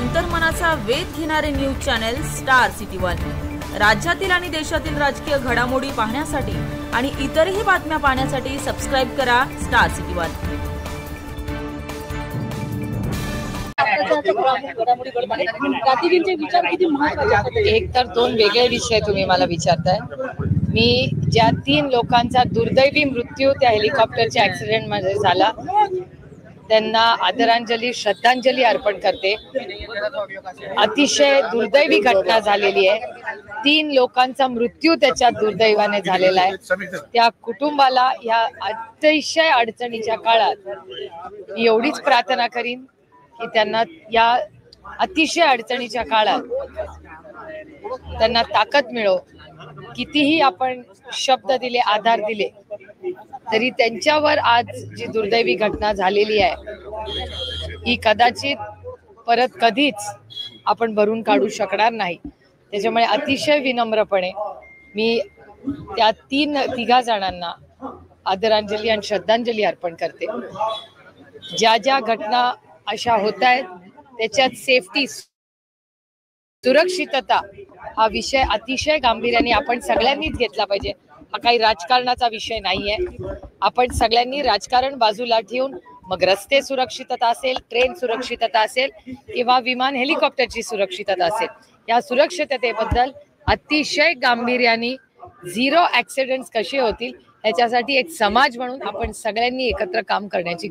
अंतर्मनाचा वेध घेणारे news channel star city one. राज्यातील आणि देशातील राजकीय घडामोडी पाहण्यासाठी आणि इतरही बातम्या पाहण्यासाठी सबस्क्राइब करा स्टार सिटी वन। एक तर दोन वेगळे विषय तुम्ही मला विचारताय। मी ज्या 3 लोकांचा दुर्दैवी मृत्यू त्या हेलिकॉप्टरच्या ऍक्सिडेंट मध्ये झाला त्यांना आदरांजली श्रद्धांजली अर्पण करते। अतिशय दुर्दैवी घटना झालेली आहे। 3 लोकांचा मृत्यू त्याच्या दुर्दैवाने झालेला आहे। त्या कुटुंबाला या अतिशय अडचणीच्या काळात मी एवढीच प्रार्थना करीन की त्यांना या अतिशय अडचणीच्या काळात त्यांना ताकद मिळो। कितीही आपण शब्द दिले, आधार दिले तरी त्यांच्यावर आज जी दुर्दैवी घटना झालेली आहे ही कदाचित परत कधीच आपण भरून काढू शकणार नाही। त्याच्यामुळे अतिशय विनम्रपणे मी त्या तिघा जणांना आदरांजली आणि श्रद्धांजली अर्पण करते। ज्या ज्या घटना अशा होत आहेत त्याच्यात सेफ्टी, सुरक्षितता हा विषय अतिशय गांभीर्याने आपण सगळ्यांनीच घेतला पाहिजे। हा काही राजकारणाचा विषय नाहीये। आपण सगळ्यांनी राजकारण बाजूला ठेवून मग रस्ते सुरक्षितता असेल, ट्रेन सुरक्षितता असेल किंवा विमान हेलिकॉप्टरची सुरक्षितता असेल, या सुरक्षिततेबद्दल अतिशय गांभीर्याने 0 ऍक्सिडेंट्स कसे होतील याच्यासाठी एक समाज म्हणून आपण सगळ्यांनी एकत्र काम करण्याची